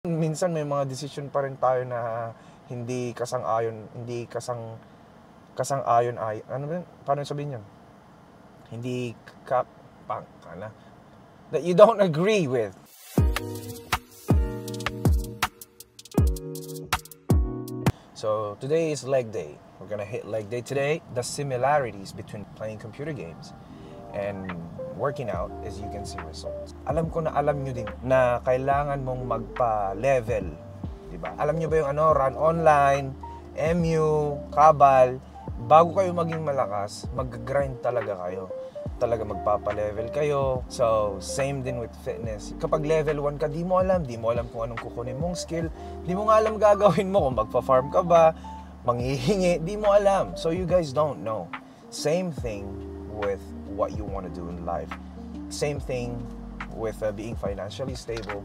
Minsan may mga decision pa rin tayo na hindi kasang-ayon, ano ba yun? Paano sabihin yun? Hindi that you don't agree with. So today is leg day. We're gonna hit leg day today. The similarities between playing computer games and working out is you can see results. Alam ko na alam nyo din na kailangan mong magpa-level, diba? Alam nyo ba yung run online, MU, kabal, bago kayo maging malakas, mag-grind talaga kayo. Talaga magpapa-level kayo. So, same din with fitness. Kapag level 1 ka, di mo alam kung anong kukunin mong skill, di mo nga alam gagawin mo, kung magpa-farm ka ba, manghihingi, di mo alam. So, you guys don't know. Same thing with what you want to do in life. Same thing with being financially stable,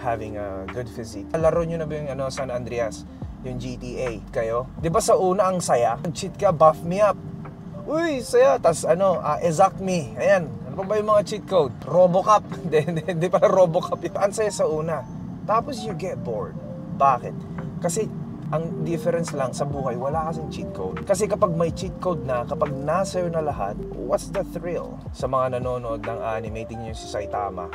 having a good physique. Laro nyo na ba yung San Andreas, yung GTA kayo? Di ba sa una ang saya? Cheat ka, buff me up. Uy, saya. Tas exact me. Ayan. Ano pa ba yung mga cheat code? Robocop. Hindi pala Robocop. Ang saya sa una. Tapos you get bored. Bakit? Kasi ang difference lang sa buhay, wala kasing cheat code. Kasi kapag may cheat code na, kapag nasa na lahat, what's the thrill? Sa mga nanonood ng anime, tingnan nyo si Saitama.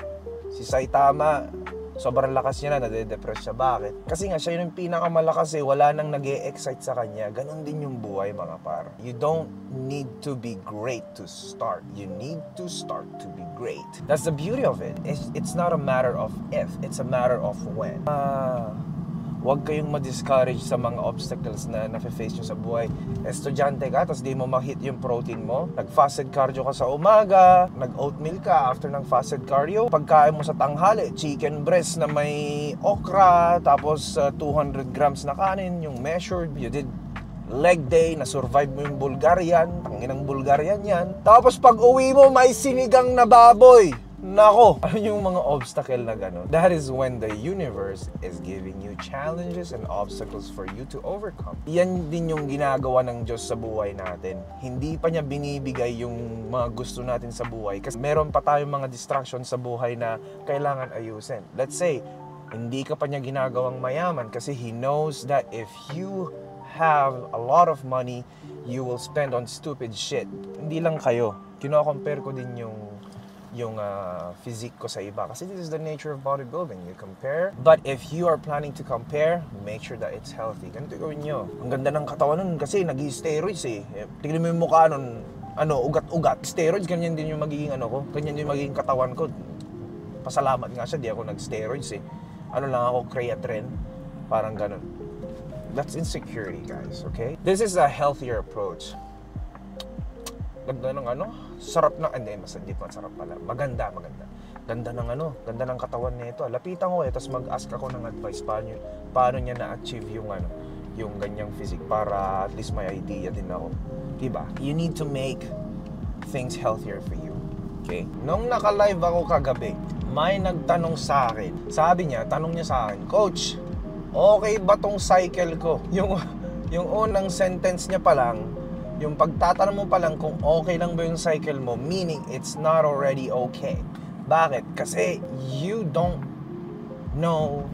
Si Saitama, sobrang lakas niya na, nade-depress siya. Bakit? Kasi nga, siya yung pinakamalakas wala nang nag-e-excite sa kanya. Ganon din yung buhay, mga par. You don't need to be great to start. You need to start to be great. That's the beauty of it. It's not a matter of if, it's a matter of when. Huwag kayong ma-discourage sa mga obstacles na nafe-face nyo sa buhay. Estudyante ka, tapos di mo ma-hit yung protein mo. Nag-fasted cardio ka sa umaga, nag-oatmeal ka after ng fasted cardio. Pagkain mo sa tanghali, chicken breast na may okra, tapos 200 grams na kanin, yung measured. You did leg day, na-survive mo yung Bulgarian, panginang Bulgarian yan. Tapos pag uwi mo, may sinigang na baboy. Nako, ano yung mga obstacle na gano'n? That is when the universe is giving you challenges and obstacles for you to overcome. Yan din yung ginagawa ng Diyos sa buhay natin. Hindi pa niya binibigay yung mga gusto natin sa buhay kasi meron pa tayong mga distractions sa buhay na kailangan ayusin. Let's say, hindi ka pa niya ginagawang mayaman kasi He knows that if you have a lot of money, you will spend on stupid shit. Hindi lang kayo. Kino-compare ko din yung physique ko sa iba. Kasi this is the nature of bodybuilding. You compare. But if you are planning to compare, make sure that it's healthy. Ganito gawin nyo. Ang ganda ng katawan nun kasi nag-steroids Tignan mo yung mukha nun, ugat-ugat. Steroids, ganyan din yung magiging ko. Ganyan din yung magiging katawan ko. Pasalamat nga siya, di ako nag-steroids lang ako, creatine. Parang ganun. That's insecurity, guys, okay? This is a healthier approach. Ganda ng sarap na, hindi masarap pala. Maganda. Ganda ng katawan nito. Lapitan ko tapos mag-ask ako ng advice paano niya na-achieve yung ganyang physique para at least may idea din ako. Diba? You need to make things healthier for you. Okay? Nung naka-live ako kagabi, may nagtanong sa akin. Tanong niya sa akin, Coach, okay ba tong cycle ko? Yung unang sentence niya pa lang, yung pagtatanong mo pa lang kung okay lang ba yung cycle mo, meaning it's not already okay. Bakit? Kasi you don't know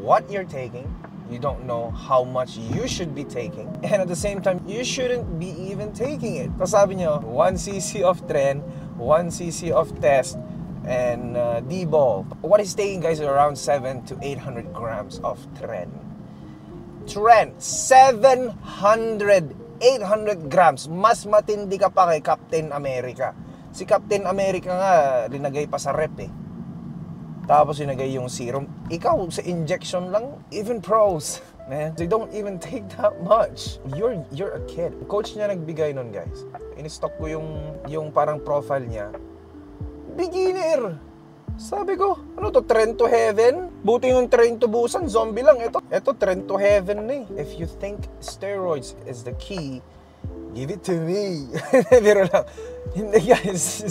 what you're taking, you don't know how much you should be taking, and at the same time, you shouldn't be even taking it. Kasi sabi nyo, 1 cc of tren, 1 cc of test, and D-ball. What is taking, guys, around 700 to 800 grams of tren. 800 grams. Mas matindi ka pa kay Captain America. Si Captain America nga, linagay pa sa rep Tapos linagay yung serum. Ikaw, sa injection lang, even pros, man, they don't even take that much. You're a kid. Coach niya nagbigay nun, guys. In-stock ko yung parang profile niya. Beginner! Sabi ko, Train to Heaven? Buti yung Train to Busan, zombie lang. Ito Train to Heaven If you think steroids is the key, give it to me. Pero lang, hindi guys,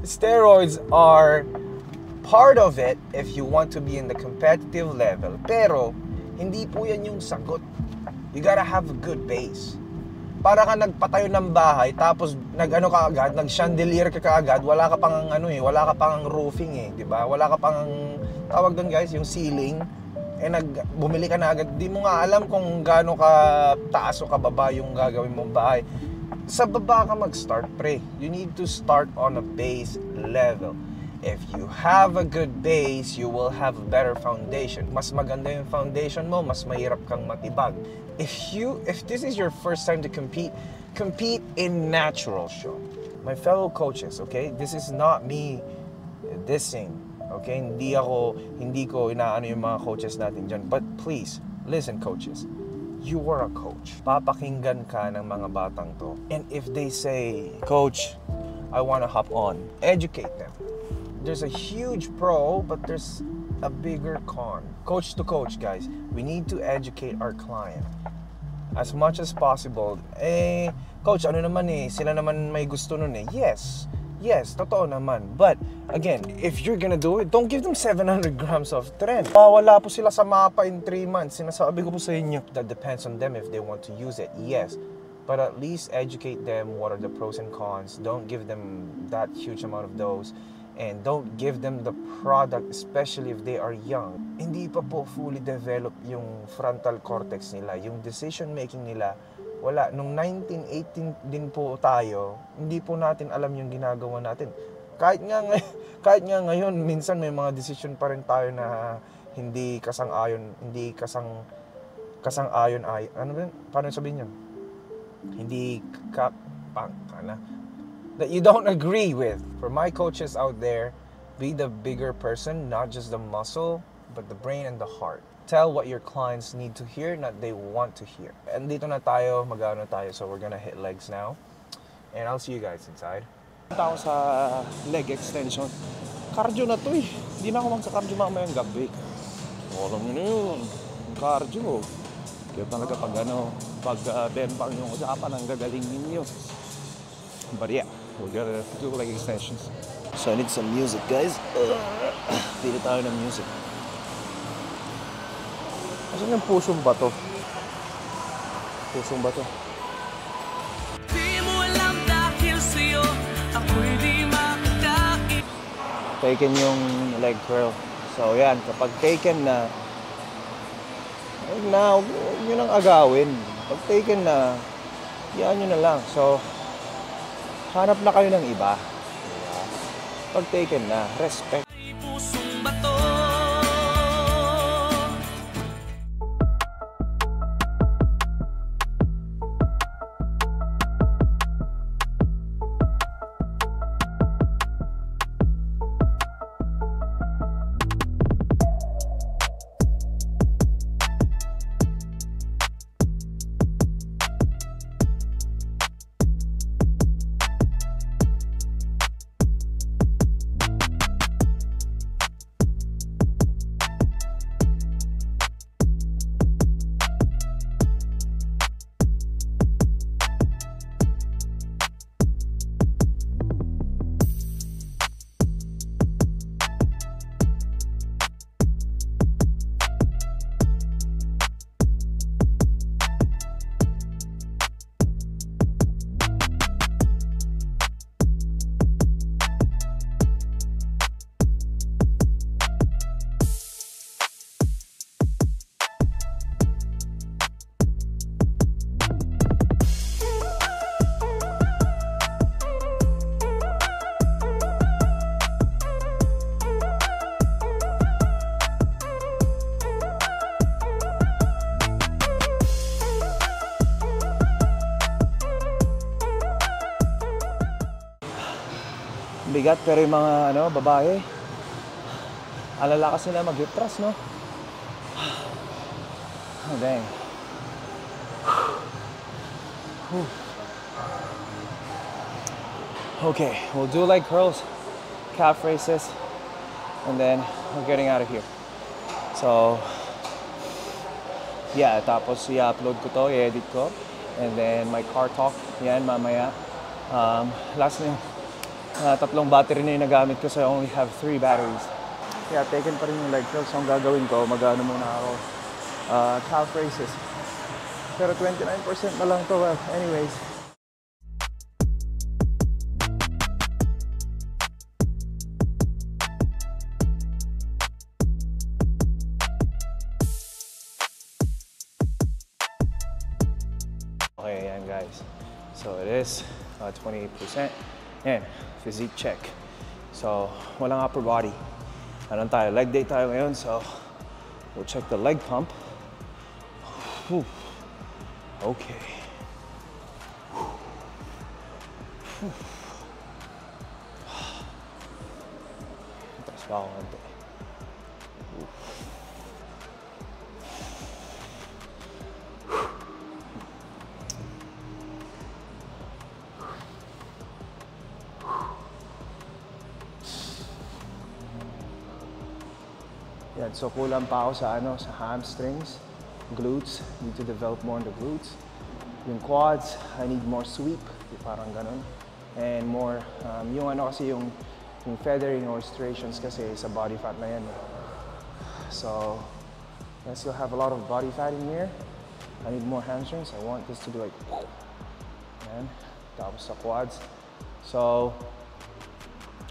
steroids are part of it if you want to be in the competitive level. Pero, hindi po yan yung sagot. You gotta have a good base. Para ka nagpatayo ng bahay tapos nag-chandelier ka kaagad, wala ka pang wala ka pang roofing di ba? Wala ka pang tawag doon guys, yung ceiling, bumili ka na agad, di mo nga alam kung gaano ka taas o kababa yung gagawin mong bahay. Sa baba ka mag-start, pre. You need to start on a base level. If you have a good base, you will have a better foundation. Mas maganda yung foundation mo, mas mahirap kang matibag. If this is your first time to compete in natural show. My fellow coaches, okay? This is not me dissing, okay? Hindi ko inaano yung mga coaches natin dyan. But please, listen coaches. You are a coach. Papakinggan ka ng mga batang to. And if they say, Coach, I want to hop on, educate them. There's a huge pro, but there's a bigger con. Coach to coach, guys. We need to educate our client as much as possible. Coach, ano naman sila naman may gusto nun Yes, totoo naman. But, again, if you're gonna do it, don't give them 700 grams of tren. Wala po sila sa mapa in 3 months. Sinasabi ko po sa inyo. That depends on them if they want to use it. Yes. But at least educate them what are the pros and cons. Don't give them that huge amount of dose. And don't give them the product, especially if they are young. Hindi pa po fully developed yung frontal cortex nila. Yung decision making nila, wala. Nung 1918 din po tayo, hindi po natin alam yung ginagawa natin. Kahit nga ngayon, minsan may mga decision pa rin tayo na hindi kasang-ayon, ano ba? Paano sabihin yun? Hindi that you don't agree with. For my coaches out there, be the bigger person, not just the muscle, but the brain and the heart. Tell what your clients need to hear, not they want to hear. And dito na tayo, mag-ano tayo, so we're gonna hit legs now. And I'll see you guys inside. Punta ako sa leg extension. Cardio na to Hindi na ako magsa-cardio mamayang gabi. Alam nyo na yun. Cardio. Kaya talaga pag denpang yung usapan, ang gagaling ninyo. But yeah, we're gonna do leg extensions. So I need some music, guys. Pili tayo ng music. Asan yung pusong bato? Pusong bato. Di mo alam dahil sa'yo, ako'y di makadait. Taken yung leg curl. So yan, kapag taken na, huwag nyo nang agawin. Pag taken na, yan nyo na lang. So, hanap na kayo ng iba. Pag taken na, respect. Bigat, pero yung mga babae, alalakas nila mag-hip thrust, no? Oh, dang. Okay, we'll do leg curls, calf raises, and then we're getting out of here. So, yeah, tapos i-upload ko to, i-edit ko, and then my car talk, yan, mamaya. Last na tatlong battery na yung nagamit ko, so I only have 3 batteries. Kaya taken pa rin yung leg curls. So ang gagawin ko, mag-ano muna ako, calf raises. Pero 29% na lang to. Well, anyways. Okay, yan guys. So it is 28%. Yan, physique check. So, walang upper body. Ano tayo? Leg day tayo ngayon, so we'll check the leg pump. Whew. Okay. Whew. Taas pa ako konti. Yan, so kulang pa ako sa sa hamstrings, glutes. Need to develop more on the glutes. Yung quads, I need more sweep, parang ganun. And more, yung kasi yung feathering or striations kasi sa body fat na yan. So, I still have a lot of body fat in here. I need more hamstrings. I want this to be like, yan. Tapos sa quads. So,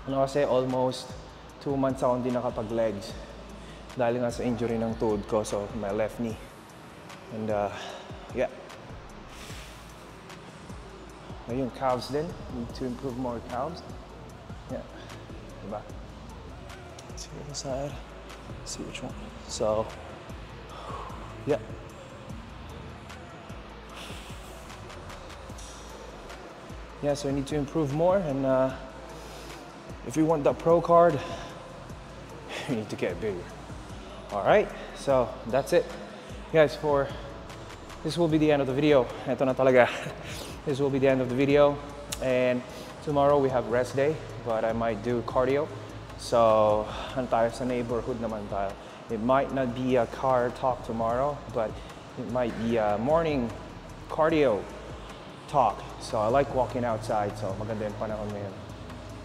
kasi almost 2 months ako hindi nakapag-legs. Dahil nga sa injury ng tuhod ko, so my left knee. And yeah. Yung calves din, need to improve more calves. Yeah, diba? Let's see the side, see which one. So, yeah. Yeah, so I need to improve more, and if you want that pro card, you need to get bigger. All right, so that's it. Guys, this will be the end of the video. Ito na talaga. This will be the end of the video. And tomorrow we have rest day, but I might do cardio. So, tayo sa neighborhood naman tayo. It might not be a car talk tomorrow, but it might be a morning cardio talk. So I like walking outside, so maganda yung panahon ngayon.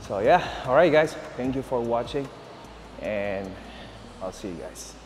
So yeah, all right guys, thank you for watching, and I'll see you guys.